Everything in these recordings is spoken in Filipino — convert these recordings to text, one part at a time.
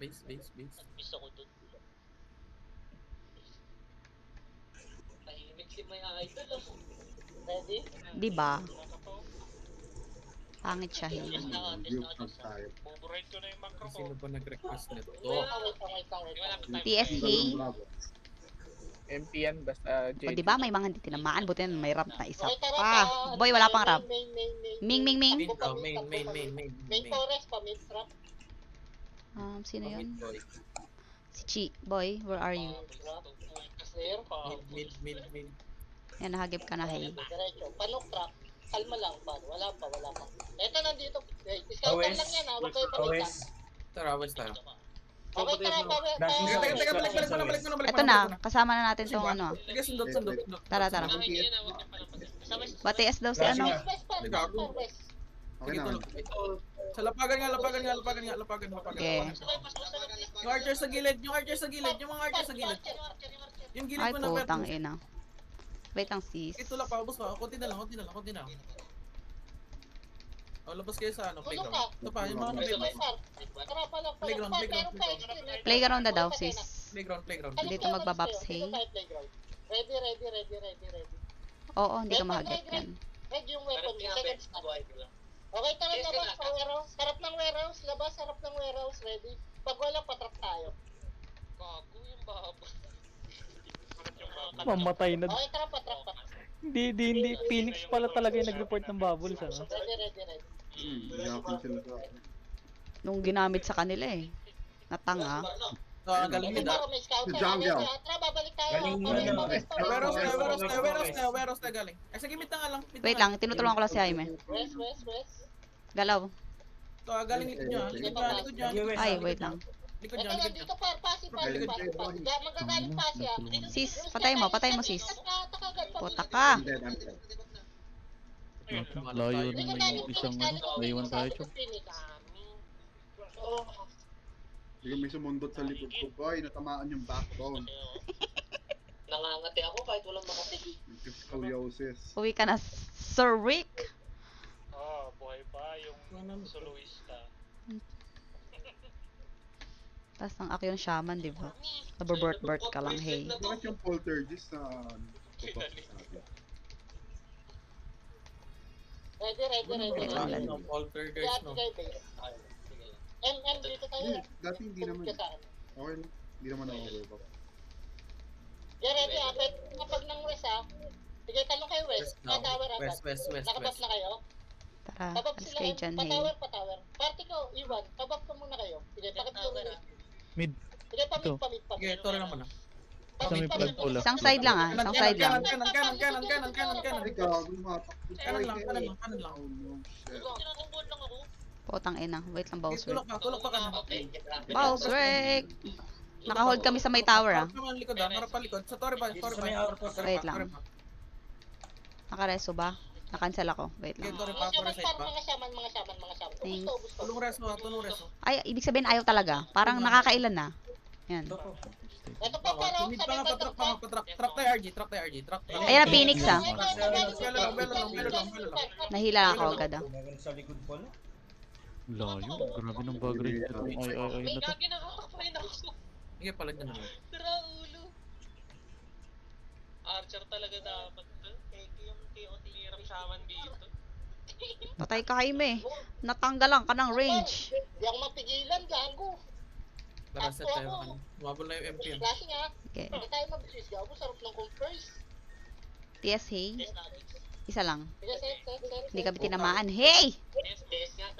Base. Gusto ko dun. Tahimik si may idol. Ready? Di ba? Pangit siya, hey. Review pag tayo. Buburate ko na yung macro ko. Sino ba nag-request nito? Wait lang. TS hey. MP yan, basta O, di ba? May mga hindi tinamaan. Buti na may ramp na isa Okay, tara pa. Boy, wala pang ramp. Main. Ming. Main daw, main. Main forest pa, main trap. Sino yun? Boy. Si Chi. Boy, where are you? Clear. Mid. Yan, nahagip ka na, hey. Diretso. Panok trap. Kalma lang, pan. Wala pa. Ito nandito. Discounter lang yan, ha. Huwag kayo panitan. Tara, west tayo. Okay, tara, Teka, balik mo na. Ito na, kasama na natin tong ano. Sige, sundot. Tara. Batias daw si ano. West pa. West. Okay na. Sa lapagan nga. Okay. Yung archer sa gilid. Yung mga archer sa gilid. Yung gilid Ay, mo na, putang ina. Wait lang, sis. Ito lang, paubos pa. Kunti na lang. O, labas kayo sa ano, Tulog playground. ka. Ito pa, yung mga nabibig. Tara pa lang. Playground. Playground na daw, sis. Playground. Dito magbabaps, hey. Ready. Oo, hindi ka mahagip yan. Ready yung weapon mo. Second stop. Okay, tara labas sa warehouse. Harap ng warehouse. Ready. Pag wala, patrap tayo. Gago yung babo. Mamatay na. Okay, tara, patrap. Hindi. Phoenix pala talaga yung nag-report ng bubbles, ano? Ready. Yakon sila sa akin. Nung ginamit sa kanila eh. Natanga. So, ang galing Ito nila. bro, may scouter. Jungle. Tara, babalik tayo. Warehouse tayo galing. Ay, sige, mid na nga lang. Wait lang, tinutulungan ko lang si Jaime. West. Galaw. So, galing likod nyo. Likod nyo. Ay, wait lang. Likod Ito nyo. lang, dito par, pasi. Magagaling pasi ah. Sis, patay mo sis. Puta ka. I'm dead. Layo na may isang ano. Naiwan tayo, Chok. Sige, may sumundot sa likod ko, boy. Natamaan yung backbone. Nangangati ako kahit walang makatig. Scoliosis. Uwi ka na, Sir Rick. Buhay pa yung soloista. Tapos ang ako yung shaman, di ba? Nababert ka lang, hey. Bakit yung poltergeist na tutok sa atin? Ready. Poltergeist, no? MM dito tayo. Dati hindi naman. Okay lang. Hindi naman ako overbook. Ready ah, kapag ng west ah. Sige, talong kayo west. Tower agad. West. Nakabas na kayo? Tara, Tabab alis sila. kayo dyan, hey. Patower. Party ko, Iwan. Tabab ka muna kayo. Sige, pakit ko muna. Mid. Sige, Ito. pamit. Sige, ito rin naman. Sa may flag pula. Isang side lang ah, isang side lang. Kanan. Ay, gago, matakbo Kanan lang. Oh no, shit. Tinutungkol lang ako. Putang ina, wait lang, boss Rick. Tulok pa kanan. Boss Rick! Nakahold kami sa may tower ah. Harap pa likod. Sa torre ba? Wait lang. Nakareso ba? Nakancel ako, wait Sige, lang. torre pa. Torre side pa. Mga shaman. Thanks. Gusto. Tulong reso. Ay, ibig sabihin ayaw talaga. Parang nakakailan na. Yan. Ito pa para Tumid pa nga, patrak. Trap tayo RG. Ayan na, Phoenix ah. Belo lang. Nahila ako agad ah. Layo. Grabe ng bag rin ito. Ay May na to. gagi nakakapain ako. Sige, palag na naman. Tara, ulo. Archer talaga dapat. Yung TOT shaman dito. Patay ka, Jaime. Natanggalan ka ng range. Di ako mapigilan, gago. Nakaset tayo. Mabul na yung MP. Klase nga. Okay. Hindi tayo mabilis, gago. Sarap ng compress. TS, hey. Isa lang. Sige, set. Hindi kami tinamaan. Hey! Test nga.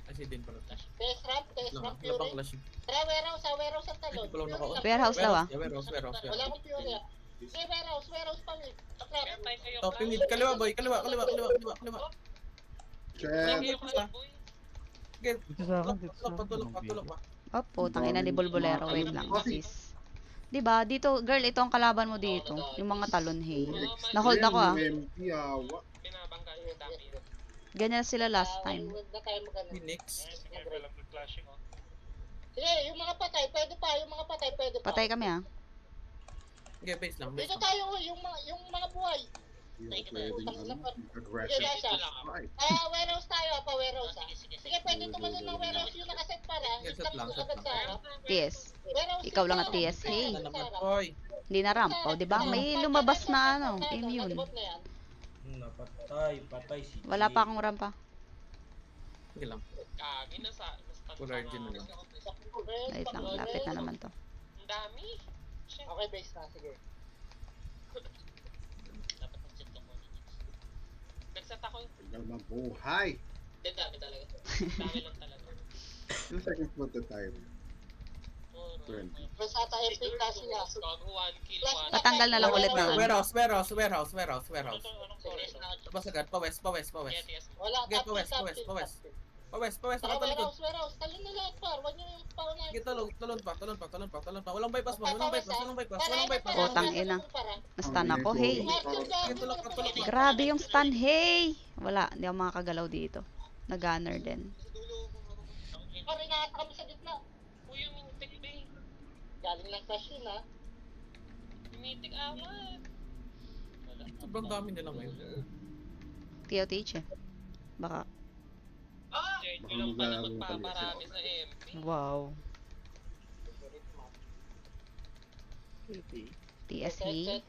Kasi din pala. Test ramp, Labang Fury. clash. Tara, warehouse ang talon. Ito pala naka- Fury lang. Warehouse daw ah. Warehouse. Wala akong Fury ah. Sige, warehouse pa rin. Taklap. Top mid. Kaliwa boy. Kaliwa. Check. Sige. Dito sa akin. Dito sa akin. Tulok pa. Oh, putang ina ni Bolbolero. Wait lang, sis. Diba, dito, girl, ito ang kalaban mo dito. Yung mga talon, hey. Na-hold ako ah. MP, awa. Binabangga yung dami. Ganyan sila last time. Huwag na tayo magano. Phoenix. Sige, walang clashing oh. Sige, yung mga patay, pwede pa. Patay kami ah. Sige, base lang. Dito tayo, yung mga buhay. Hindi ko pwedeng aggressive. Sige, Dasha. Right. Warehouse tayo, warehouse ah. Sige. Sige, pwede tumalon ng warehouse yung nakaset para. Sige, set Stop lang, mo set agad lang. sa harap. TS. Warehouse Ikaw lang yung at TS. sa Hey. harap, Ano sa naman, harap. boy? Hindi na ramp. O, di ba? May lumabas na ano, immune. Nalibot na yan. Patay si Wala pa akong rampa. Sige lang. Kagi na sa Full RG na lang. Wait lang, lapit na naman to. Ang dami. Shit. Okay, base na. Sige. Dapat mag-set ako. Nag-set ako. Tagal mabuhay. Dami talaga. Dami lang talaga. Yung second floor na tayo. Base ata MP kasi na. Gago 1 kill, Plus, 1. Patanggal na lang ulit ng ano. Warehouse. Anong forest? Labas agad, pa-west. Yes, yes. Wala, Sige, top pa-west, top pa-west, top pa-west. top. Pa-west, Tara, nakatalikod. warehouse. Talon na lahat, par. Huwag niyo yung paunahin. Sige, talon pa. Walang bypass mo, walang bypass. Putang ina. Na-stun ako, hey. Sige, tulak pa. Grabe yung stun, hey. Wala, hindi ako makakagalaw dito. Nag-gunner din. Par, inaata kami sa gitna. Uy, yung mintik ba eh. Galing lang crash yun, ha. Mintik amat. Sobrang dami nila ngayon. TOTH eh. Baka. Sergio lang pala magpaparami sa MP. Wow. TS, hey.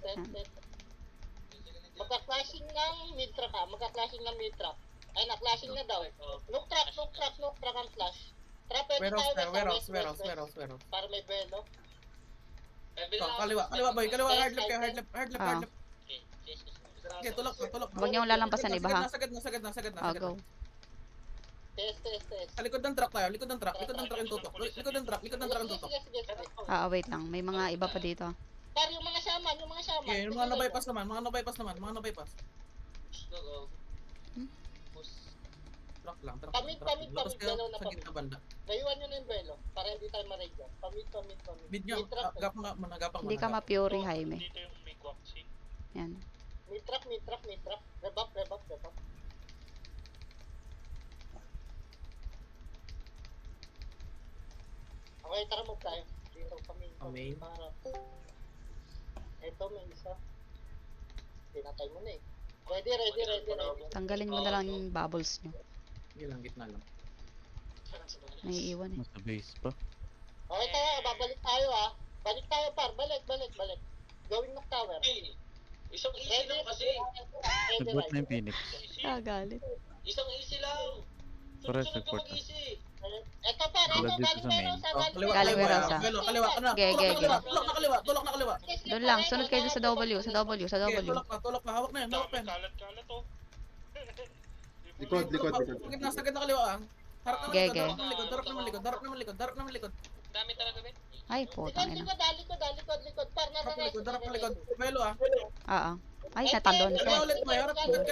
Magka-clashing ng mid-trap, ha. Magka-clashing ng mid-trap. Ay, na-clashing na daw. Look trap ang flash. Trap, pwede tayo Warehouse. para may belo. Kaliwa, boy. Hard left. Ah. Sige, tulak pa. Huwag niyong lalampasan iba, ha? Sagad na. Ah, go. Test. Sa likod ng truck tayo, likod ng truck yung tutok. Likod ng truck yung tutok. Sige. Ah, wait lang. May mga iba pa dito. Par, yung mga shaman. Okay, yung mga na-bypass naman, mga na-bypass. Truck lang. Pamit, Tapos kayo dalaw na sa gitna banda. Layuan nyo na yung belo, para hindi tayo ma-raid dyan. Pamit. Mid nyo, Mid-trap, gapang Hindi ka ma-fury, Jaime. Dito yung big waxing. Yan. mid-trap. Rebap. Okay, tara move tayo. Dito kami. Main. Para. Eto, may isa. Pinatay mo na eh. Ready. Tanggalin mo na lang yung bubbles nyo. Hindi lang, gitna lang. Naiiwan eh. Nasa base pa. Okay tayo, babalik tayo ah. Balik tayo par, balik. Going knock tower. Isang easy Ready, lang kasi. Sabot na yung Phoenix. Ah, galit. Isang easy lang. Correct, Sunod-sunod ka report. mag-easy. Eto par, Wala eto, dito galing sa main. meron sa Galing warehouse, ah. Kaliwa ka na. Ge. Tulak na kaliwa. Doon lang. Sunod kayo sa W. Okay, tulak pa. Hawak na yan. Kalat to. Likod. Sagad na kaliwa ah. Harap Ge. naman likod. Dami talaga, Ben. Ay, putang ina. Likod. Par, Harap na likod. Velo ah. Ah. Ay, natalon Kaliwa ko. ulit mo. Harap ulit.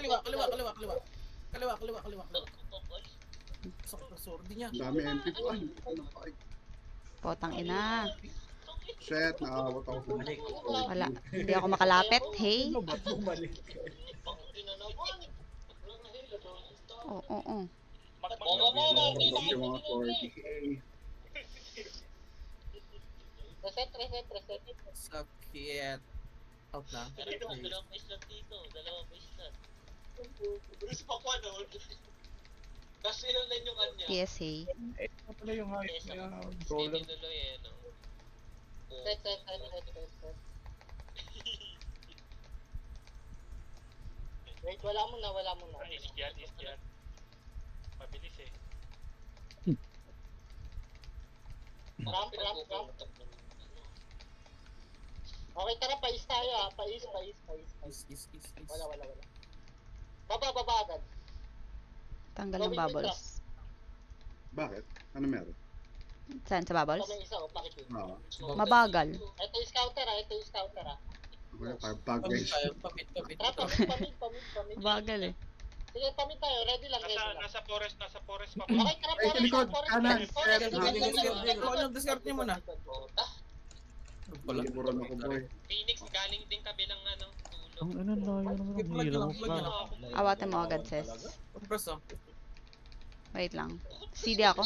Kaliwa. Sakit na sword niya. Ang dami MP pa. Putang ina. Shit, naawat ako sa Wala. Hindi ako makalapit. Hey. Oo. yung mga 40k. Reset. Sakit. Out na. Dalawang place lang dito. Gusto pa ko ano. Kasi yun lang yung kanya. TS, hey. Ito pala yung hype niya. Steady tuloy eh, no? Reset. Wait, wala mo na. Is yan. Mabilis eh. Ramp. Okay, tara, pais tayo ah. Pais. Is. Wala. Baba agad. Tanggal ng bubbles. Bakit? Ano meron? Saan? Sa bubbles? Ito may isa, bakit yun? Oo. Mabagal. Ito yung scouter ah. Wala, parang bag Pamit guys. tayo. Pamit. Tara, pamit. Mabagal eh. Sige, pamit tayo. Ready lang. Nasa forest pa. Okay, tara, Ay, sa likod. Kanan. Sige. Ano, discard niyo muna. Paliburan ako boy. Phoenix galing din kabilang ano, tulog. Ang ano layo naman ang hila mo pa. Awatin mo agad, sis. Press oh. Wait lang. CD ako.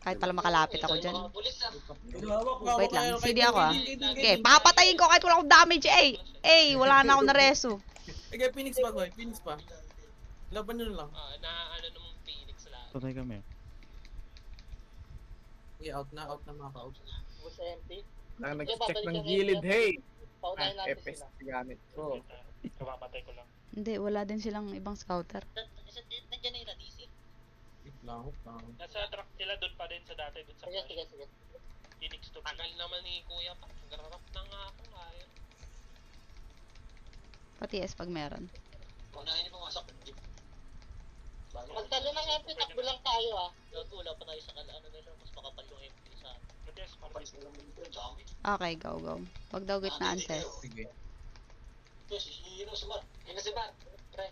Kahit pala makalapit ako dyan. Pulis ah. Wait lang. CD ako ah. Okay, papatayin ko kahit wala akong damage. Wala na akong nareso. Sige, Phoenix pa, boy. Phoenix pa. Laban nyo lang. Na namang Phoenix lang. Patay kami. Okay, out na mga ka-out. Bus MP. Na nag-check ng gilid, hey! Paunahin natin FS sila. gamit ko. Kapapatay ko lang. Hindi, wala din silang ibang scouter. Nandiyan na yung Radisi. Wait lang, wait lang. Nasa truck nila doon pa din sa dati, doon sa Sige. Phoenix to. Tagal naman ni Kuya pa. Gararap na nga ako. Ayaw. Pati S pag meron. Unahin niyo pumasok. Pagtalo ng MP, takbo lang tayo ah. Wala pa tayo sa ano nila. Mas makapal yung MP sa atin. Okay, go. Wag daw gitnaan, sis. Sige. Yun si Bar. Pre.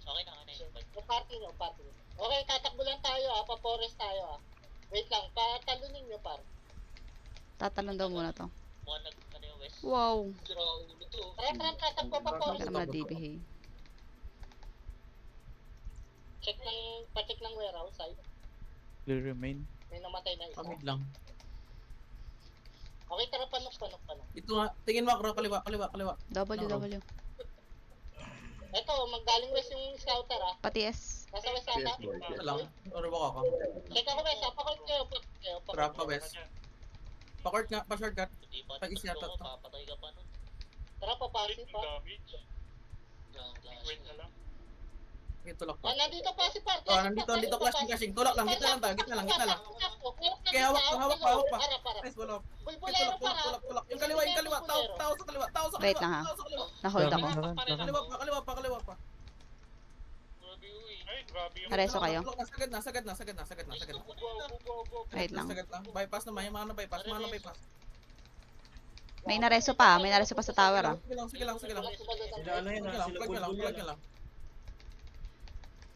Okay na, Yung party nyo. Okay, tatakbo lang tayo ah. Pa-forest tayo ah. Wait lang, patalunin nyo par. Tatalon daw muna to. Mukhang ano yung West. Wow. Sira ang ulo to. Tara, tatakbo Hindi pa-forest. ka naman na-DBH. Pa-check ng warehouse side. Clear remain. May namatay na isa. Kamid lang. Okay, tara, panok. Ito nga. Tingin mo, Akro. Kaliwa. W. Eto, maggaling west yung scouter ah. Pati S. Nasa west Yes, ata. boy. Ito lang. Or baka ako. Check ako west ah. Pakort kayo. Trap pa, West. Pa-court nga. Pa-shortcut. Hindi pa. Pag isyata to. Papatay ka pa nun. Tara, papasi pa. Wait na lang. Okay, tulak Ah, pa. nandito pa si par. Nandito. Clashing. Tulak lang. Gitna lang. Okay, hawak pa. Para. Nice, wala. Bulbulero para. Tulak. Yung kaliwa. Tao sa kaliwa. Wait lang, ha. Na-hold ako. Kaliwa pa. Ay, grabe yung... Pareso kayo. Tulak na, sagad na. Wait lang. Sagad lang. Bypass naman. Yung mga na-bypass. May nareso pa sa tower, ah. Sige lang. Ano yun, Plug nyo lang.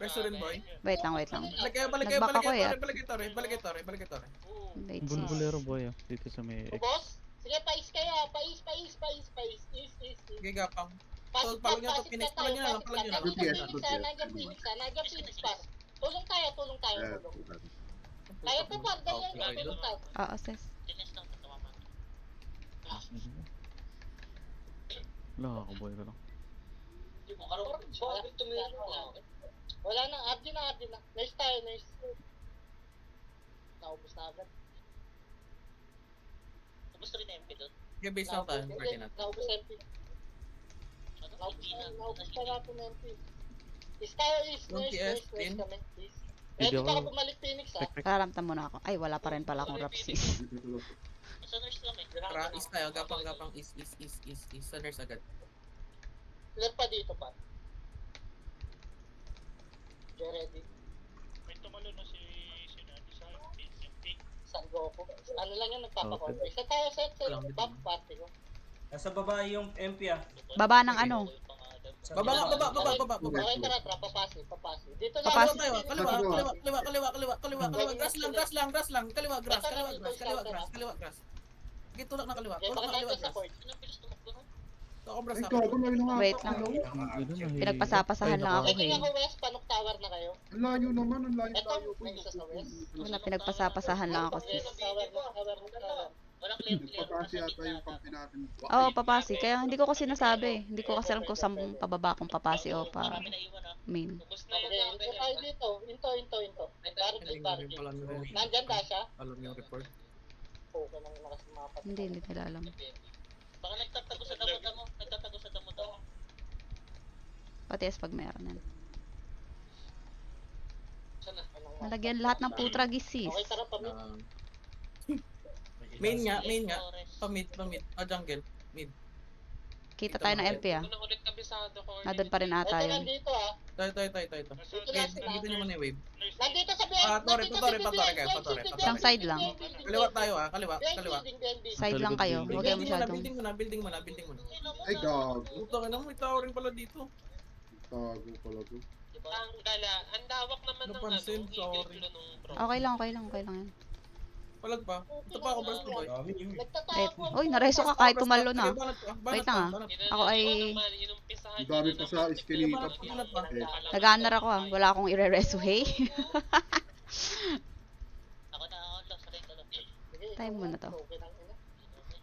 Preso rin, boy. Wait lang. Balik kayo. Nag-back ako, eh. Balik kayo, Tore. Late sis. Bulbulero boy ah. Dito sa may X. Boss? Sige, pais kayo ah. Pais. East. Sige, gapang. Pasit Palag nyo to, Phoenix. Palag nyo lang. Nandiyan Phoenix par. Tulong tayo. Kaya po par, dali ang tulong tayo. Oo, sis. Tinis lang. Tatawa man. Wala ako boy ko lang. Hindi mo karoon. Bakit tumira lang? Wala na, RD na. Nice tayo. Naubos na agad. Tapos rin MP doon. Sige, base lang tayo. Party natin. Naubos MP. Hindi na. Naubos pa natin MP. East tayo, East. Nice Pin. kami. East. Hindi Ready ako- ka ka bumalik Phoenix ah. Raramtam muna ako. Ay, wala pa rin pala akong rap, sis. Sa nurse lang eh. Tara, east tayo. Gapang. East. Suners agad. Clear pa dito pa. Get ready. May tumalo na si sa MP. San Goku. Ano lang yan, nagpapakontra. Isa tayo, set. Back party ko. Nasa baba yung MP ah. Baba ng ano? Baba. Okay, tara, papasi. Dito na. Papasi. Kaliwa. Grass lang. Kaliwa, grass. Sige, tulak na kaliwa. Okay, baka tayo sa Grass. court. Takobra Ay, sa gago na yun nga. Wait lang. Pinagpasapasahan lang ako, Pwede eh. ako west, panok tower na kayo. Ang layo naman. Ito, may isa sa west. Wala, pinagpasapasahan lang ako, sis. Tower. Walang clear. Papasi yata yung pampi natin. Oo, papasi. Kaya hindi ko kasi nasabi. Hindi ko kasi alam kung saan pababa kung papasi o pa Marami na iwan ah. main. Ubus na Okay, yung ito tayo dito. Into. Barricade. Pala nyo. Nandyan Dasha? Alam yung report. Okay, nang lakas ng mapa. Hindi nila alam. Baka nagtatago sa damo-damo. Pati S pag meron yan. Sana. Nalagyan lahat ng putragis, sis. Okay, tara pa mid. Main nga. Pamid. Jungle. Kita tayo ng MP, ah. Unang ulit kabisado ko. Nandun pa rin ata Ito, yun. nandito ah. Ito. Okay, dito nyo muna yung wave. Nandito sa BNB. Tore kayo. Isang side lang. Kaliwa tayo Kaliwa. Side lang kayo. Huwag kayo masyadong... Building muna. Ay, gago. Utang na, may tao rin pala dito. Tago pala to. Ang gala, ang lawak naman ng Napansin, eagle sorry. clue nung pro. Okay lang yan. Palag pa. Ito pa ako, Bros Boy. Wait. Uy, nareso ka kahit tumalo na. Wait lang, ah. Ako ay... Ang dami pa sa iskinita. Nag-aanar ako, ah. Wala akong ire-reso, hey. Ako na, lost rin ko. Time muna to.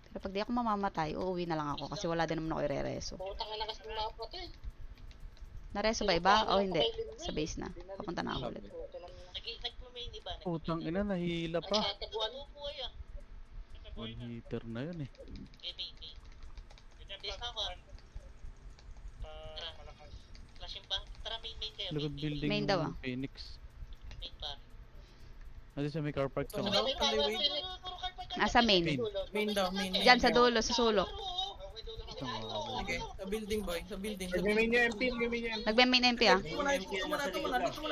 Pero pag di ako mamamatay, uuwi na lang ako kasi wala din naman ako ire-reso. Putang na kasi ng mapa to eh. Nareso ba iba? O hindi? Sa base na. Papunta na ako ulit. Nag-main iba. Putang ina, nahihila pa. Nagtataguan. Buhay ah. One hitter na yun eh. Main. Base na ako ah. Tara. Flashing pa. Tara main kayo. Likod building Main daw, ah. ng Phoenix. Main pa. Nandito sa may car park sa Ano? mga. Nasa main. Main daw, main. Diyan sa dulo, sa sulok. Sige, sa building boy, sa building. Nag-main yung MP, nag-main yung MP. Nagbe-main MP ah. Dito muna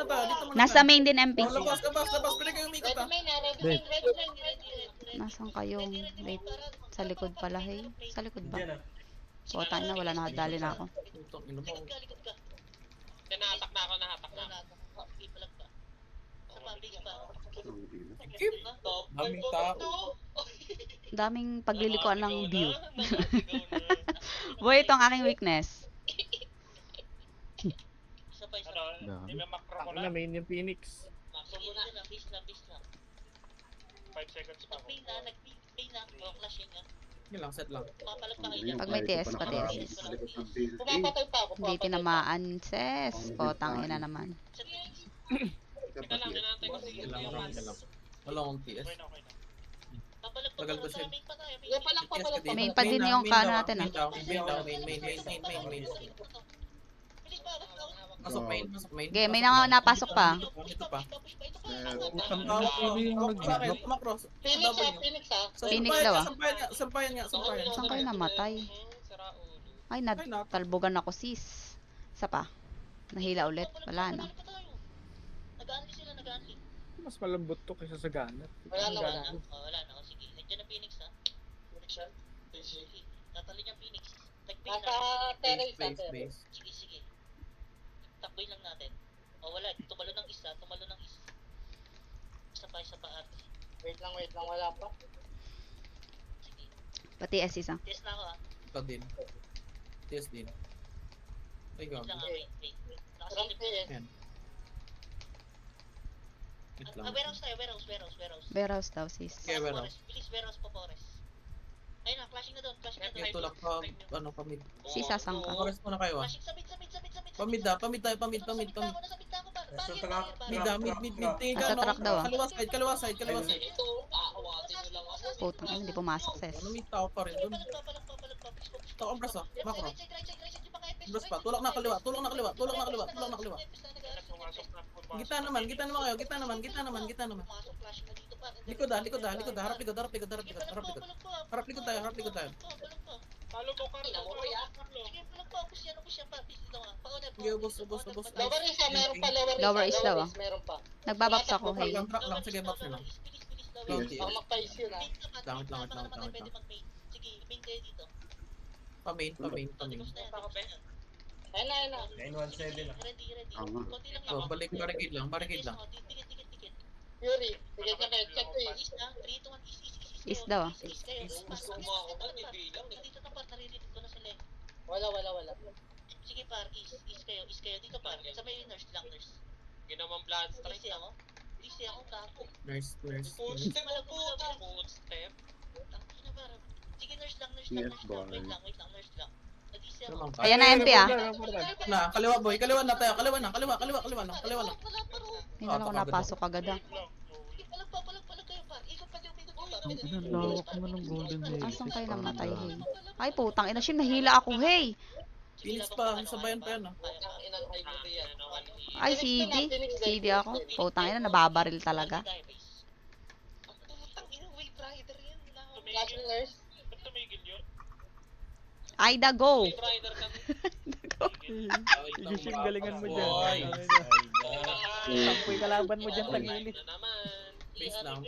tayo. Nasa main din MP. Oh, labas. Pwede kayo umikot Ready ah. main na, ready main. Nasaan kayo? Wait. Sa likod pala, hey. Sa likod ba? Diyan ah. Puta na, wala na. Dali na ako. Putok, ino mo. Likod ka. Nahatak na ako. Ipalag pa. Sa pabig pa. Daming tao. Daming paglilikuan ng view. Boy, ito ang aking weakness. Isa pa. Dami. Ako na, main yung Phoenix. Base lang. 5 seconds pa ako. Nag-main na. Flashing nga. Yun lang, set lang. Papalag pa kayo. Pag may TS, pa-TS. Pumapatay pa ako. Hindi tinamaan, ses. Potang ina naman. Yun lang. Wala akong TS. Papalag pa Tagal ba tayo. siya? Main pa tayo. Yan pa lang, papalag pa. Main pa din yung kano natin ah. Main. Pasok main. Okay, may napasok pa. Ito pa. Putang ina, ano yung nag-drop? Macross. Phoenix ha, Phoenix ha. Phoenix daw, ah. Sampayan nga. Saan kayo namatay? Ay, natalbogan ako sis. Isa pa. Nahila ulit. Wala na. Nag-unli sila. Mas malambot to kaysa sa ganat. Wala na. Wala na. Sige. Nandiyan na Phoenix ha. Sige. Tatali niya Phoenix. Nag-main Nasa na. terrace ha, terrace. Base. Sige. Takboy lang natin. Wala. Tumalo ng isa. Isa pa at. Wait lang, wala pa. Sige. Pati S isa. Test na ako ha. Ito din. TS din. Ay, Wait gabi. lang ha. Wait. Trump PS. Yan. Wait lang. Warehouse tayo. Warehouse. Warehouse daw sis. Okay, warehouse. Please, warehouse pa Forest. Ayun na. Flashing na doon. Yung tulak pa, pamid. Sis, sasang ka. Forest muna kayo ah. Flashing sa mid. Pamid tayo, pamid. Nasa mid ako. Mid. Tingin ka, Nasa truck daw, ah. Kaliwa side. Putang ina, hindi pumasok ses. Ano, may tao pa rin doon. Papalag pa. Tao ang braso, macro. Right side. Bros pa, tulak na kaliwa. Gitna naman kayo, gitna naman. Pumasok, flashing na dito pa. Likod. Harap likod tayo. Talo mo ka. Sige, palag pa. Push yan pa. Dito nga. Pauna. Sige, ubos. Lower is ha, meron pa, Lower is daw, ah. Meron pa. Nagbabaks ako, hey. Truck lang, sige, box nyo lang. Bilis. Ang magpa-is yun ha. Langit. Pwede mag-main. Sige, main kayo dito. Pamain. Tapos na yan. Ayun na. 917 ah. Ready. Tama. Konti lang So, balik, barricade lang. Dikit. Yuri, sige ka kayo. Check to is. East na. 3, 2, 1. Is daw, ah. East kayo. Dito na par. Naririnig ko na sila. Wala. Sige par. East kayo. Dito par. Sa may nurse. Ginawang blood strike ako. Easy ako kako. Nurse. Footstep. Tangina par. Sige nurse lang. Yes, boy. Wait lang. Nurse lang. Nag-easy ako. Ayan na MP ah. Na, kaliwa boy, kaliwa na tayo. Kaliwa na. Wala pa ro. Hindi na ako napasok agad ah. Palag kayo par. Ikot pa. Ang ina, lawak naman ng golden head. Asan kayo namatay, hey? Ay, putang ina, Shim, nahila ako, hey! Phoenix pa, sabayan pa yan ah. Ay, CD ako. Putang ina, nababaril talaga. Flashing nurse. Aida, go! Sige, Shim, galingan mo dyan. Sampoy kalaban mo dyan sa gilid. Base lang.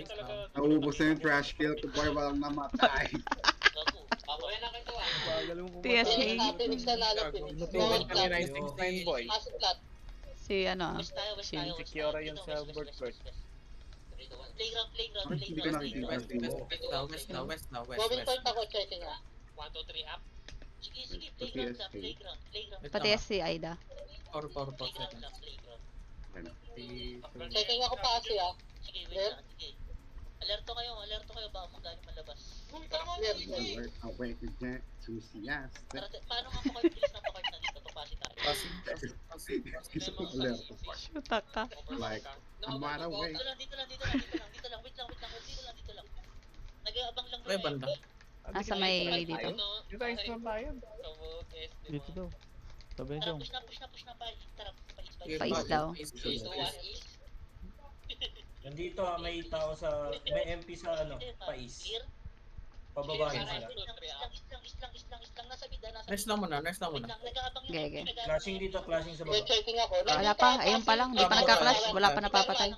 Naubos na yung trash kill ko, boy. Walang namatay. Bagal mo TS, pumatay. hey. Phoenix na nalo, Phoenix. Lutuin kami 969 boy. Asset flat. Si ano ah. Secure yun sa board court. Playground. Hindi ko nakikita. West na. Going court ako, checking ha. 1, 2, 3 up. Sige, Pati playground SK. lang. Pati si Aida. Playground. Checking ako pa kasi ha. Sige, wait lang. Sige. Alerto kayo. Baka magaling malabas. Clear. Awake again. Enthusiastic. Paano nga pa kayo please na dito? Papasok tayo. Passing. Isa po alerto. Shoota ka. Like, a mile away. Dito lang. Wait lang. Dito lang. Nag-aabang lang Ay, banda. Nasa may dito. Dito tayo sa bayan. Dito daw. Sabihin daw. Push na pa. Tara, Sige, Pais daw. Nandito may tao sa, may MP sa Pais. Clear? Pababahin sila. Islang. Nasa bida. Nice lang muna. Wait lang, nag-aabang yung Gege. Clashing dito, clashing sa Okay, baba. checking ako. Wala pa. Ayun pa lang. Di pa nagka-clash. Wala pa napapatay.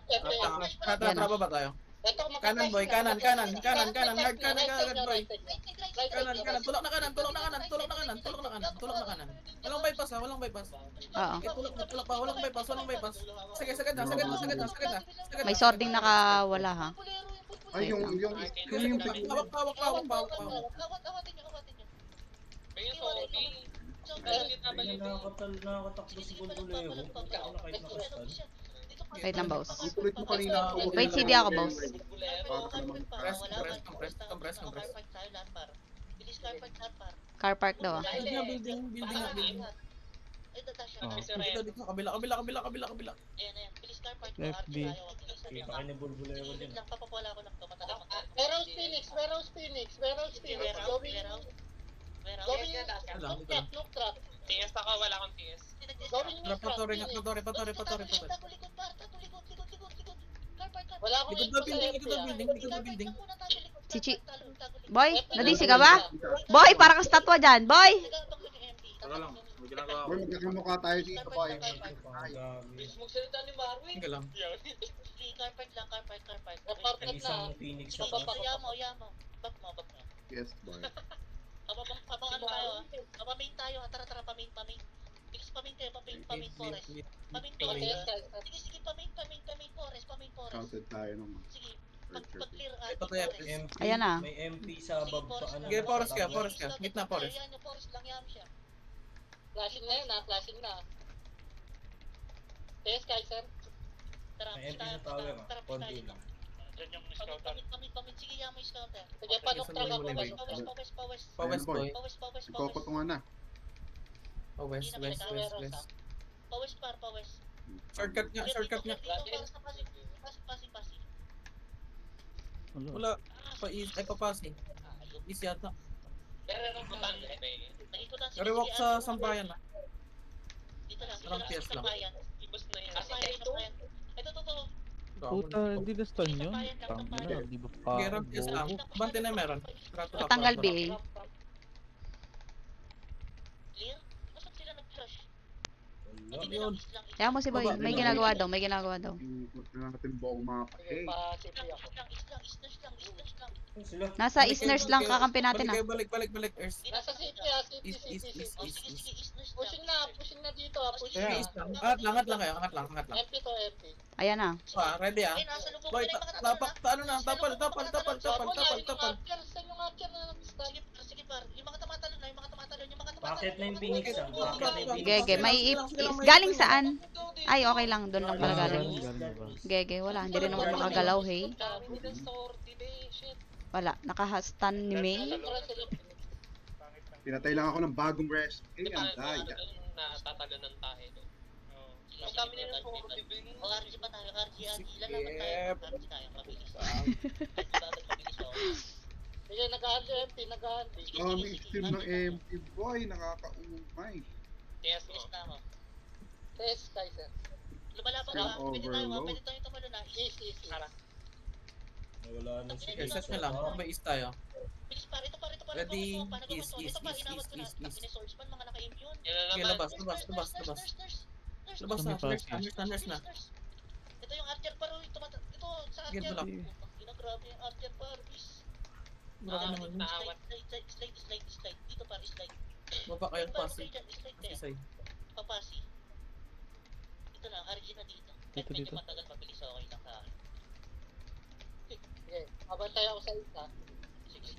Tatraba ba tayo? Kanan boy, kanan. Hard kanan, agad boy. Kanan. Tulak na kanan. Walang bypass ha, walang bypass. Oo. Tulak pa, walang bypass. Sige, sagad na. May swording nakawala ha. Ay, yung Hawak. Awatin nyo. Ayun, sorry. Nakakatakbo si Bulbulero. Ano kahit nakastan? Wait lang, boss. ulit mo kanina. Wait, CD ako, boss. Press. Bilis car park. Car park daw ah. Building. Ay, datasya. Dito, kabila. Ayan. Bilis car park. FB. Kita kayo ni Bulbulero din. Lang, papapawala ko lang to. Matagal. Warehouse Phoenix. Look trap. TS ako, wala akong TS. Gawin yung Patore. Likod. Wala akong Likod na building. Chichi. Boy, nadisi ka ba? Boy, para kang statwa dyan. Boy! Tara lang. Ginagawa Boy, magkakamukha tayo dito, boy. Bilis magsalita ni Marwin. Sige lang. Car park lang. May isang Phoenix sa Yamo. Bap mo. Yes, boy. Abang tayo. Pamain tayo. Tara, pamain. Bilis pamain kayo, pamain forest. Pamain forest. Sige, pamain forest. Counted tayo nung Sige, pag-clear Ito to, forest. MP. Ayan na. May MP sa baba. Sige, forest ka. Gitna forest. Ayan, yung forest lang yan siya. flashing na yun ha. Yes, Kaiser. Tara, May MP sa tower. Konti lang. Diyan yung scouter. Pamit. Sige, yan mo yung scouter. Sige, panok Sige, track ako. sige, sige. Pawes. Pawest boy. Ikokotungan na. West. Pawes. Shortcut nga. Pasi. Wala. Papasi. Easy yata. Pero anong butang Rewalk sa sampayan na. Dito lang. Parang PS lang. Ibos na yan. Ito. Puta, hindi na stun yun. Tangina, di ba pa? Sige, ramp PS lang. Bante na meron. Natanggal BA. Clear? Nasaan sila nag-flash? Wala. Yun. Kaya mo si Boy. May ginagawa daw. Ikot na natin buong mapa. Sige, pa-CP ako. Slash lang. Sila. Nasa isners lang kakampi natin ah. Balik. Earth. Nasa city ha. East. Pushing na dito ha. Pushing Sige, na. east lang. Angat lang kayo. MP to MP. Ayan na. Ready ah. Ay, nasa lubong Boy, na yung mga tapal tapal. Tapal. Saan yung archer na nag-start? Sige par, yung mga tumatalon. Bakit na yung Phoenix ah? Bakit na yung Phoenix? Gege, may galing saan? Ay, okay lang. Doon lang pala galing. Galing na ba? Gege, wala. Hindi rin naman makagalaw, hey. Dami nila sorty ba eh. Shit. Wala. Nakahastan ni May. Pinatay lang ako ng bagong rest. Di ba, Daya. natatagan ng tahe. Oh. Ang dami nila sorty ba eh. O RG pa tayo, RG. Ilan Sige. naman tayo? RG tayo, mabilis. Mabilis ako. Sige, nag-ahandi MP. Dami team ng MP, boy. Nakakaumay. TS mo. Bilis na ako. Yes, Kaiser. Lumalaban Skill ka. overload. Pwede tayo tumalo na. Easy. Tara. Wala na si Okay, set na lang. May east tayo. Bilis par, ito par. Ready? Ito par, East. inawat ko na. Tapos swordsman, mga naka-aim yun. Yan na Okay, naman. labas. Labas na. Ito yung archer par, ito sa Sige, archer. bulak. Grabe yung archer par, bis. Grabe naman. Naawat. Slide. Dito par, slide. Baba kayo Par, pasi. slide Pasi eh. side. Papasi. Ito lang, RG na dito. Kahit Dito, medyo dito. matagal, mabilis, okay lang sa akin. Sige, abantay ako sa isa. Sige.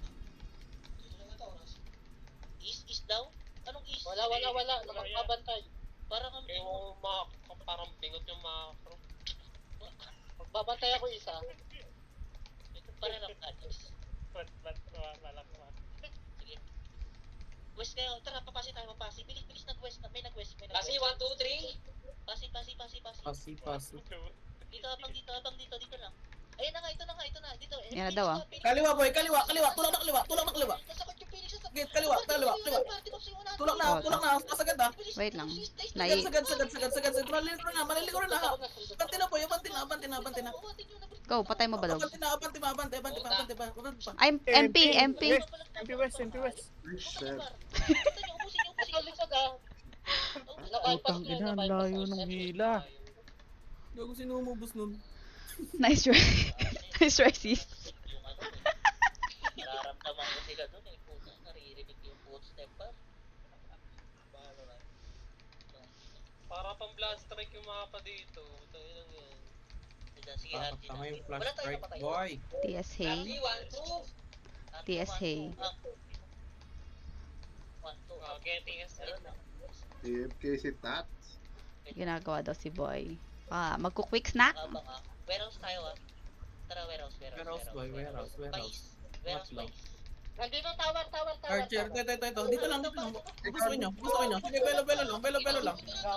East daw? Anong east? Wala. Nakakabantay. Parang ang Yung parang bingot yung macro. Babantay ako isa. parang lang address. Sige. West kayo, tara papasi tayo, papasi. Bilis nag-west, may nag-west. Kasi Sipas. Dito, abang dito lang. Ayun na nga, ito na. Dito. Yan na daw, ah. Kaliwa boy, kaliwa. Tulak na kaliwa. Kasakot yung Phoenix sa Gate, kaliwa. Tulak na. Pasagad na. Wait lang. Sagad. Maliligo na. Abante na boy, abante na. Go, patay mo ba daw? Abante. I'm MP. MP West. Reset. Putang ina, ang layo ng hila. Gago, sino umubos nun? Nice try. Nice try, sis. Nararamdaman ko sila doon eh. Puta, naririnig yung footstep pa. Para pang blast strike yung mapa dito. Tayo lang yan. Sige, RG Tama na. yung flash Wala tayong strike, napatay. boy. TS Hay. TS Hay. Okay, TS. AFK si Tats. Ginagawa daw si Boy. Magku-quick snack? Warehouse tayo ah. Tara, warehouse. Warehouse, boy, warehouse. Warehouse, lang. Nandito, tower. Archer, ito. Dito lang. Gusto nyo. Sige, belo lang.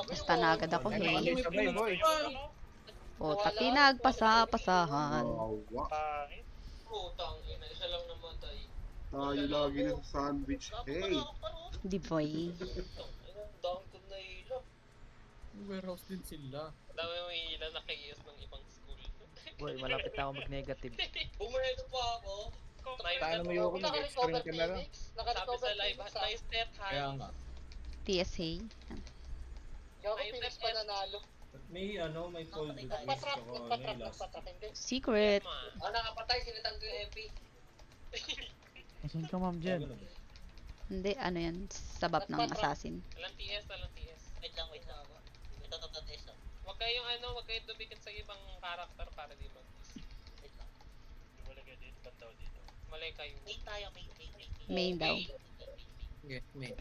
Basta na agad ako, hey. Sabay, boy. Puta, pinagpasa-pasahan. Wawa. Putang ina, isa lang namatay. Tayo lagi na sa sandwich. Hey! Di Boy. Down ko na hila. Warehouse din sila. Dami mo hila na kayos ng ibang school. Boy, malapit na ako mag-negative. Bumurado pa ako. Paano mo yung mag-extreme ka na lang? Sabi sa live, nice step Kaya high. nga. TS Hay. Gago, Phoenix pa nanalo. May may cold with Nagpatrap, last. hindi. Secret. Nakapatay, sinitang ko yung MP. Asan ka, ma'am, dyan? Hindi, ano yan, sabap ng assassin. Alang TS. Wait lang. Ito, test lang. Huwag kayong huwag kayong dumikit sa ibang karakter para di mag-miss. Wait lang. Malay kayo. Main tayo, main. Main daw. Okay, may.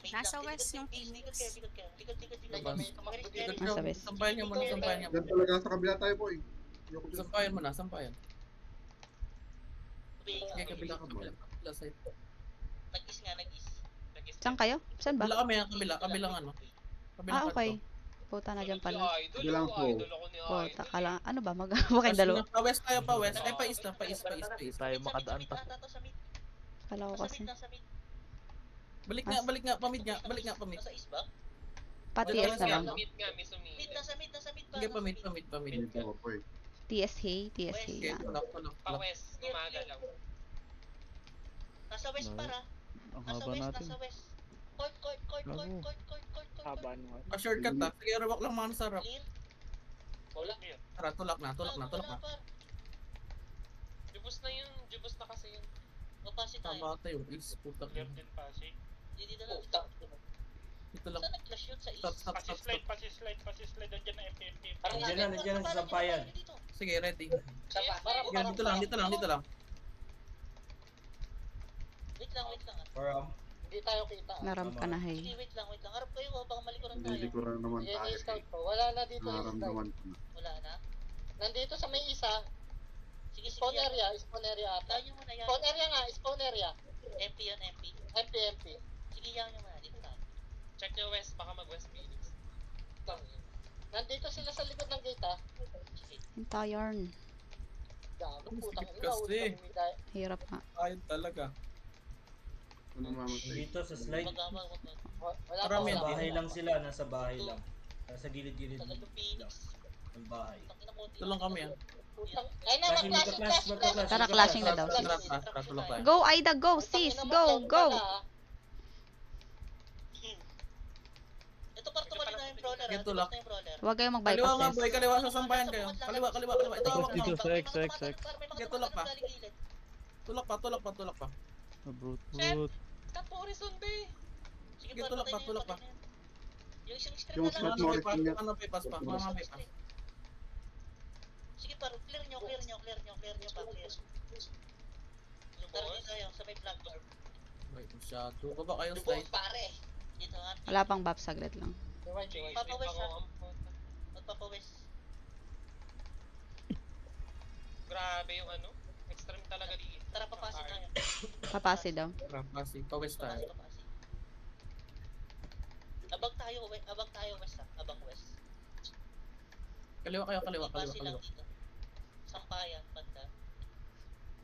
Nasa west yung Phoenix. Likod. Nasa west. Sampayan niyo muna. Diyan talaga sa kabila tayo, boy. Ayoko dyan. Sampayan mo na. Okay, kabila. Side. Nag-is nga. Saan kayo? Saan ba? Kabilang ano. Ah, okay. Puta na dyan pala. Bilang ko. Puta, kala, ano ba? Mag-awa kayong dalawa. Pa-west tayo, pa-west. Ay, pa-east. Hindi tayo makadaan pa. Kala ko kasi. Balik nga, pamid. Sa is ba? Pa-TS na lang. Mid nga, miss me. Nasa mid pa. Sige, pamid. Dito ako, boy. TS Hay. Okay, Yan. tulak. Pa-west, gumagalaw. Nasa west para. Ang haba natin. Nasa west. Court. Haba naman. Shortcut ta. Sige, robak lang mga nasa rock. Clear. Tara, tulak na. Par. Jubos na kasi yun. Mapasi tayo. Tama tayo, is putak. din pa, Dito lang. Ito lang. Saan nag-clash yun sa is? Stop. Pasislide, nandiyan na MP. Nandiyan na sa sampayan. Sige, ready. Para. Dito lang. Wait lang. Hindi tayo kita. Naram ka na, Hay. Sige, wait lang. Harap kayo, baka malikuran tayo. Nililikuran naman Yan tayo. yung scout ko. Wala na dito yung scout. Nararamdaman ko na. Wala na. Nandito sa may isa. Sige. Spawn area ata. Tayo muna yan. Spawn area. MP yun, MP. MP. Sige, yan nyo muna. Dito tayo. Check nyo west, baka mag-west Phoenix. Nandito sila sa likod ng gate ha. Sige. Yung yarn. Gago, putang ina. Kasi. Ulit kami tayo. Hirap nga. Ayun talaga. Ano mamatay? Dito sa slide. Wala pa. Marami Nasa yan. bahay lang sila, nasa bahay lang. Nasa gilid-gilid Tagal yung Phoenix. ng bahay. Ito lang kami Putang. Ay na, Clashing, mag-clash. Tara, clashing na daw. Tara, tulak tayo. Go, Aida, go, sis. Go. Ito parto ka na yung brawler. Ito lang. Huwag kayong Kaliwa nga, mag-bypass, boy. sis. Kaliwa sa sampayan kayo. Kaliwa. Ito Tapos hawak dito mo. sa X. Tulak pa. Brute. Cut horizon, be! Sige, Sige, tulak pa. Yung isang stream Yung na slot lang. mo. Ano, may pass pa. Mga may pass. Sige, paro, clear nyo pa, clear. Tara dito tayo, sa may flag door. Wait, masyado. Baba kayo Lubos, slide. pare. Dito, ha. Wala pang buff, saglit lang. Papawest, ha. Magpapawest. Grabe yung extreme talaga dito. Tara, papasok tayo. Papasi daw. Tara, pasi. Pa-west tayo. Papasok. Abang tayo, west, ha. Abang west. Kaliwa kayo, kaliwa. Base lang dito. Sampayan, banda.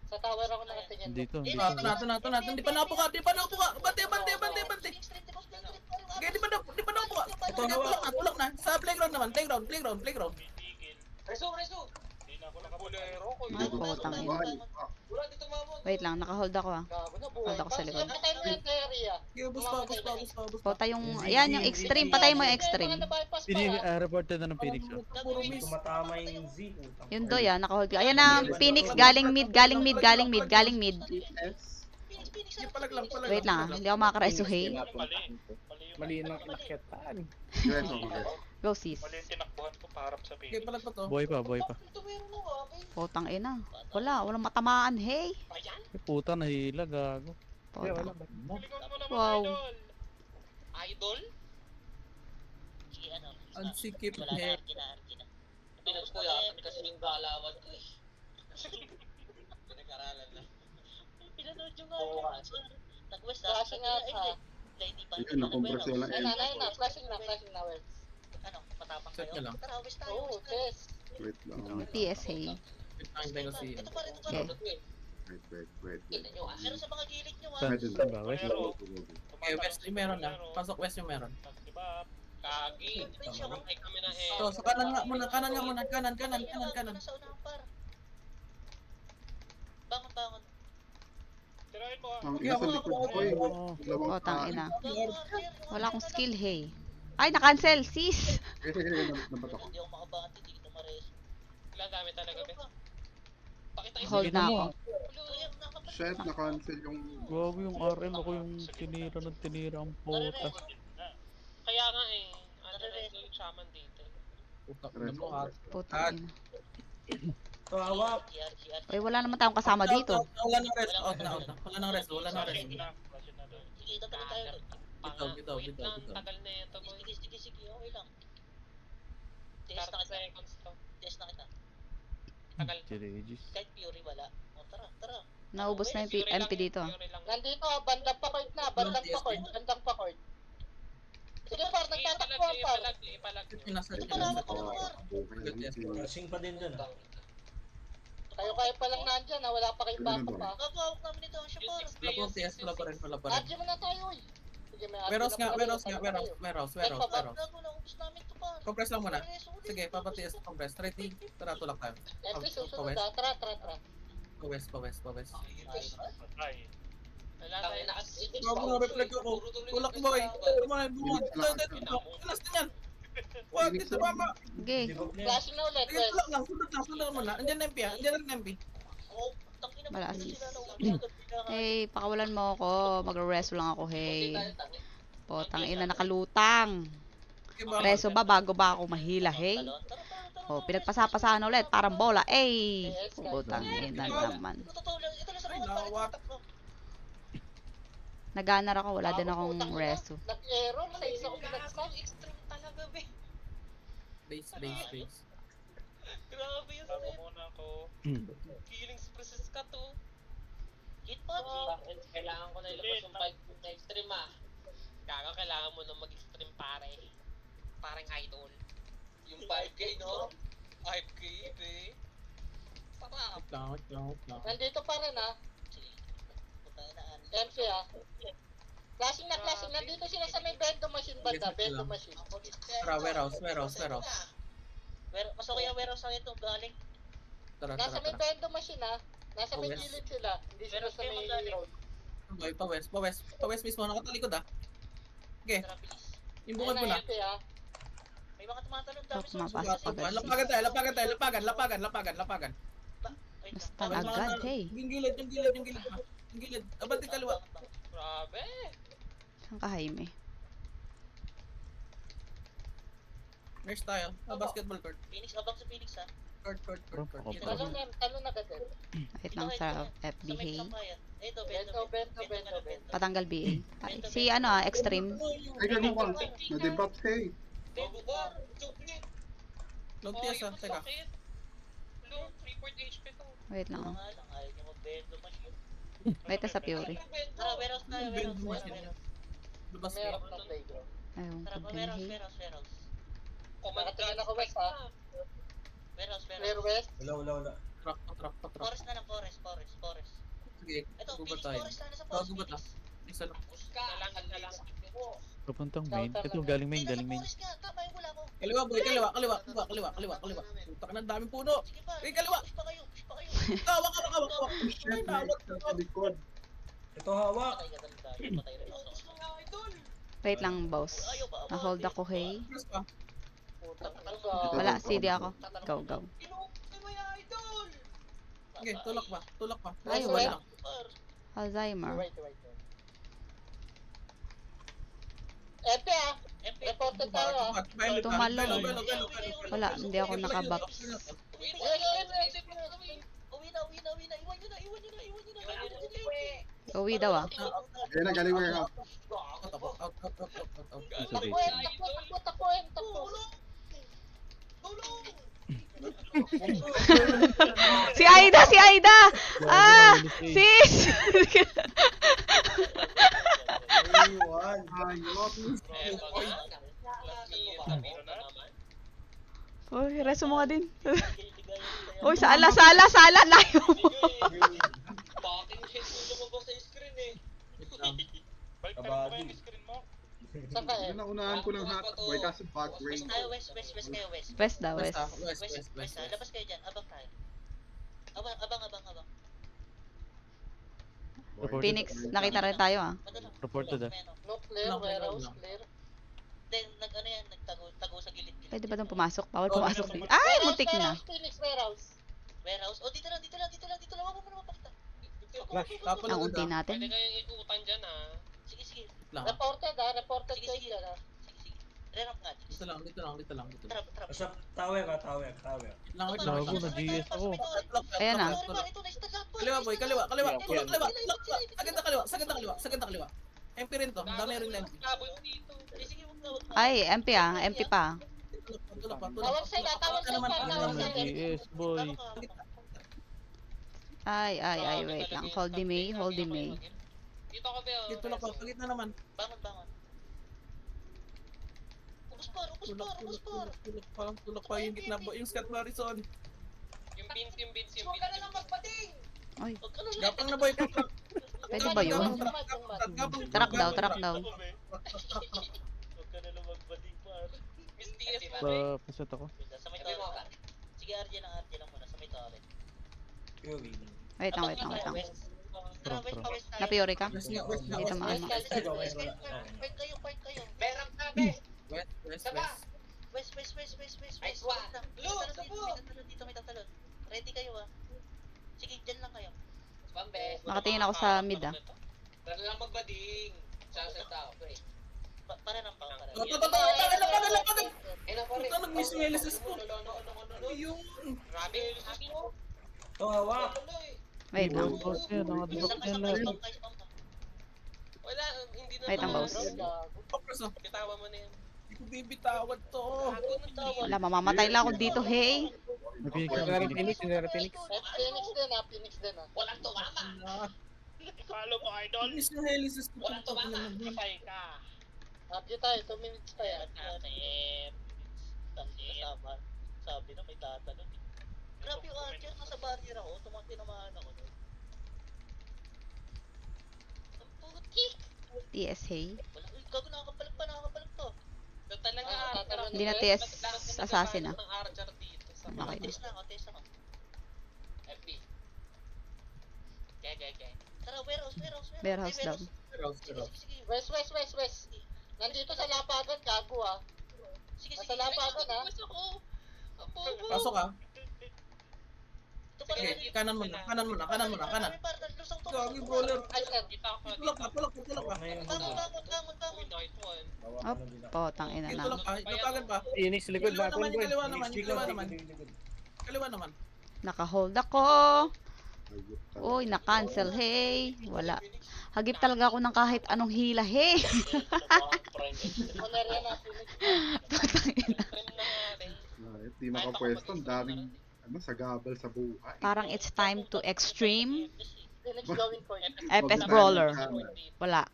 Sa tower ako nakatingin. Dito, dito. Ito na. Hindi pa naupo ka. Bante. Okay, di pa naupo ka. Ito na, tulak na. Sa playground naman, playground. Reso! Hindi na ako nakabulero ko. Ay, putang ina. Bahay. Wala dito mamo. Wait lang, naka-hold ako ah. Gago na buhay. Hold ako sa likod. Patay mo yung area. Okay, bus pa. Puta yung, ayan yung extreme. Patay mo yung extreme. Reported na ng Phoenix. Oh. Puro miss. Tumatama yung Z. Utang. Yung do yan, naka-hold ka. Ayan na, Phoenix, galing mid. Sige, palag lang. Wait lang ah, hindi ako makakareso, hey. Mali yung inakyatan. Reso, reso. Go sis. Mali yung tinakbuhan ko paharap sa Okay, pin. palag pa to. Buhay pa. Putang ina. Walang matamaan, hey. Eh, puta, nahila, gago. Putang. Galingon mo naman, Wow. idol. Idol? Si ano? Ang sikip Wala eh. na. Pinagkuyasan kasi yung galawan ko eh. Pinag-aralan na. Pinanood yung nag-west Flashing out ha. Ayun, nakompress yung Ayun na. Flashing na. Well. Ano, matapang Set kayo? ka lang. Tara, west tayo. Oo, west tayo. test. Wait lang. TS, hey. Hintay ko si... Ito pa. Okay. Wait. Pero sa mga gilid nyo Saan Pwede saan ba? West? Okay, west yung meron na. Pasok west yung meron. Diba? Kagi. Ay kami na eh. So, sa kanan nga muna. Kanan. Nasa unang par. Bangon. Tirahin mo ah. Ang nasa likod ko eh. Oh. Dalawang Putang ina. Bangon. Wala akong skill, hey. Ay, na-cancel, sis. Sige, nabat ako. Hindi ako makabangan dito mares. Wala gamit talaga, be. Pakita yung Hold na ako. Shit, na-cancel yung... Gago yung RM. Ako yung tinira ang puta. Kaya nga eh. Ano na yung shaman dito. Putak na mo at... Putang ina. Kawak. Uy, wala naman tayong kasama dito. Wala nang rest. Wala nang rest. Kita tayo tayo. Bitaw. Tagal na ito, boy. Sige, okay lang. Test 30 na kita. seconds to. Test na kita. Tagal. Si Regis. Kahit Fury wala. O, tara. Naubos na yung MP dito. Fury lang. Nandito, bandang pa-court na. Bandang pa-court. Sige, par. Nagtatakbuhan, par. Ipalag. Pinasa Ito niya. pala ako ng par. Kasing pa din dun. Kayo pa lang nandyan ha. Wala pa kayong backup ha. Gagawak namin ito ang siya par. Wala po TS. Wala pa rin. Nandyan mo na tayo eh. Sige, may Warehouse nga. Warehouse. Gago na ubus namin ito par. Compress lang muna. Sige, papatiis. Compress. Ready. Tara, tulak tayo. MP, susunod ha. Tara. Pa west. Ay. Wala tayo nakasisip. Bago na reflect ako. Tulak boy. Bumod. Last na yan. Wag, dito mama. Okay. Flashing na ulit. Sige, tulak lang. Sunod muna. Andiyan na MP ha. Andiyan na MP. Oh, tangina mo. Wala, Hindi sis. sila naubos. Hey, pakawalan mo ako. Magre-reso lang ako, hey. Putang ina, nakalutang. Reso ba bago ba ako mahila, hey? Oh, pinagpasa-pasahan ulit. Parang bola, eh. Putang ina naman. Totoo lang. Ito lang sa Ay, mga par. lawak. Naganar ako, wala din akong reso. Nag-error sa isa kong pinagstop. Extreme talaga, be. Base. Grabe yung Bago set. muna ako. Killing process ka to. Hit pa, Kailangan ko na ilabas yung 5 na extreme ah. Kaga kailangan mo na mag-extreme pare. Parang idol. Yung 5K no? 5K be. Sarap. Wait lang. Nandito pa rin ha. MC ha. Flashing na. Nandito sila sa may vending machine banda. Vending machine. Tara, warehouse. Mas okay ang warehouse sa ito, galing. Tara. Nasa may vending machine ha. Nasa may Yes. gilid sila. Hindi sila sa may road. Boy, pa west mismo. Nakatalikod ah. Okay, Tara, bilis. yung bungad mo na. MC ha. May mga tumatalon Top, dami mapasok agad. Lapagan tayo. Lapagan. Basta agad, hey. Yung gilid. Yung gilid. Abante kaliwa. Grabe. Saan ka, Jaime? Next tayo. Basketball court. Phoenix, abang sa Phoenix ha. Court. Talon na agad. Wait lang sa FB, Sa may hey. kampayan. Ito, Bento. Patanggal BA. Ay, si ano extreme. Ay, ganun ka. Na-debug hey. Bago ba? Chocolate. Long TS ah. Teka. Sakit. Low, 3 HP to. Wait lang. Mga lang, ayaw niya mag-bendo machine. Wait sa Fury. Tara, warehouse tayo, Bendo warehouse. machine. Labas Meron mo. na playground. Ayun, Tara, pag din, hey. warehouse. Nakatingin ako west ha. Clear west. Wala. Truck. Forest na lang, forest. Sige, Ito, gubat Phoenix tayo. forest na, nasa Oh, forest, gubat na. Phoenix. Isa lang. Kailangan na lang. Papuntang main. Ito, galing main, galing main. Forest nga, tama yung wala mo. Kaliwa boy, kaliwa. Puta ka ng daming puno. Sige pa, Eh, kaliwa. push pa kayo. Hawak. Shit, may isa sa likod. Ito hawak. Patay ka talaga, patay rin ako. Wait lang, boss. Na-hold ako, hey. Plus pa. Wala, CD ako. Go. Sige, tulak pa. Ay, Reso wala. lang. Alzheimer. Wait. MP ah. Reported tayo ah. Violet, Tumalon. Violet. Wala, hindi ako nakabox. Uwi na. Iwan nyo na. Uwi daw ah. Ayun na, galing warehouse. Out. Isa base. Takbo. Si Aida! Ah! Sis! Ayun. Uy, reso mo nga din. Uy, sala! Layo mo. Fucking shit yung lumabas sa screen eh. Kabady. Saan ka eh? Yun ang unahan ko ng hotboy kasi back range. West kayo, west. West daw, west. West. Labas kayo dyan, abang tayo. Abang. Phoenix, nakita rin tayo ah. Reported ah. No clear, warehouse clear. Then, nagtago sa gilid. Pwede ba itong pumasok? Bawal pumasok dito. Ay, muntik na. Phoenix warehouse. Warehouse. Oh, dito lang. Wag mo na mapakita. Ang unti natin. Pwede kayong ikutan dyan ah. Sige. Reported kayo dyan ah. Sige. Re-ramp nga. Dito lang. Trap. Sa tower. Lang. Gago, na-GS ako. Ayan na. Ito na, start up. Kaliwa boy, kaliwa. Sagad na kaliwa. MP rin to, dami rin MP. Labot dito. Sige, wag na. Ay, MP ah. MP pa. Tulak pa. Tawag side para GS boy. Ay, wait lang. Hold the May. Dito ka ba? Dito lang pa, pagit na naman. Bangon. Tulak pa yung gitna po, yung Scott Morrison. Yung beans. Ay, Gapang na boy, pwede ba yun? Truck daw. Huwag ka na lang magbading par. Mistis ba? Pasat ako. Sa may toilet. Sige, RJ lang muna. Sa may toilet. Wait lang. Tara, west tayo. Napiori ka? West nga, west nga, Dito west maano. Point kayo. Berang tabi. West. West. Nice one. Dito may tatalon. Ready kayo ah. Sige, dyan lang kayo. Bambe. Nakatingin ako sa mid ah. Tara lang magbading. Sunset ako pre. Para lang pa. Puta, nag-miss yung LSS ko. Ayun. Grabe. Ito hawak. Wait lang. Boss yan, nakadibak yan lahat. Wala, hindi na. Wait lang, boss. Bitawa mo na yan. Hindi ko bibitawad to. Wala, mamamatay lang ako dito, hey. Nag-Phoenix Phoenix din ah. Walang tumama. Follow mo, idol. Miss yung LSS ko. Walang tumama. Patay ka. Happy tayo, 2 minutes tayo. Sabi na may tatanong. Grabe yung archer, nasa barrier ako. Tinamaan ako. Ang puti. TS, hey. Wala, gago nakakapalag to. Ito talaga. Hindi na TS assassin ah. Ng archer dito. Okay. Test na ako. FB. Okay. Tara, warehouse. Warehouse daw. Sige. West. Nandito sa lapagan, gago ah. Sige. Nasa lapagan ah. Pasok ka. Ito pa rin. Sige, kanan muna. Gagi bowler. Ay, sir. Tulak pa. Bangon. Op, potang ina na. Tulak pa, lapagan pa. Phoenix likod natin boy. Kaliwa naman. Naka-hold ako. Uy, na-cancel, hey. Wala. Hagip talaga ako ng kahit anong hila, hey. Owner yan ah, Phoenix. Potang ina. Di makapwesto, ang daming sagabal sa buhay. Parang it's time to extreme. Phoenix going for it. FS Brawler. Wala.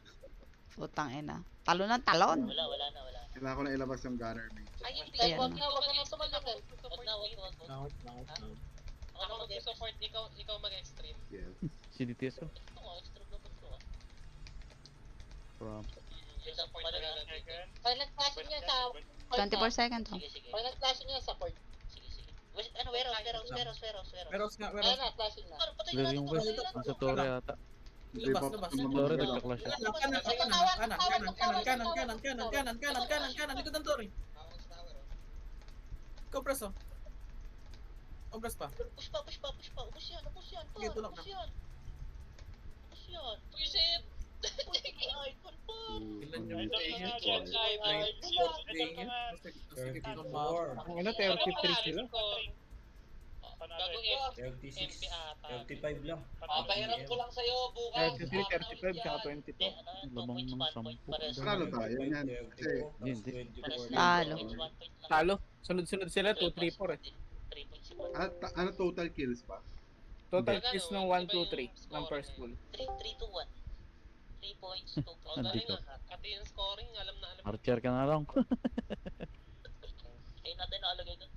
Putang ina. Talon ng talon. Wala na. Kailangan ko na ilabas yung gunner mate. Ay, hindi. Ayan. Wag na tumalagay. Wag na. Ako mag-support, ikaw mag-extreme. Yes. CDTS ko. Ito nga, extra na ba ito? From. Yung support na gagawin. Pag nag-flashing niya sa... 24 seconds. Oh. Sige. Pag nag-flashing niya sa port. Sige. Ano, warehouse. Meron nga, meron. Ayun na, flashing na. Clear yung west. Nasa Torre ata. Labas, labas. Torre, nagka-clash siya. Kanan, likod ng Tori. Ikaw, preso. Obras pa. Push pa. Ubus yan. Sige, tulak na. Ubus yan. Pusit! Icon pa. Ilan yung Idol day ka niya? nga dyan, Idol. Idol ka nga. 34. Ang ano, 33 sila. Bago 36, MP ata. 35 lang. Papahiram ko lang sa'yo bukas. 33, 35, tsaka 22. Lamang ng 10. Panalo tayo yan. Kasi Hindi. Talo. Talo. Sunod-sunod sila, 2, 3, 4 eh. ano total kills pa? Total kills ng 1, 2, 3 ng first pool. 3, 2, 1. 3 points, 2 points. Andito. Pati yung scoring, alam na alam. Archer ka na lang. Ayun natin nakalagay doon.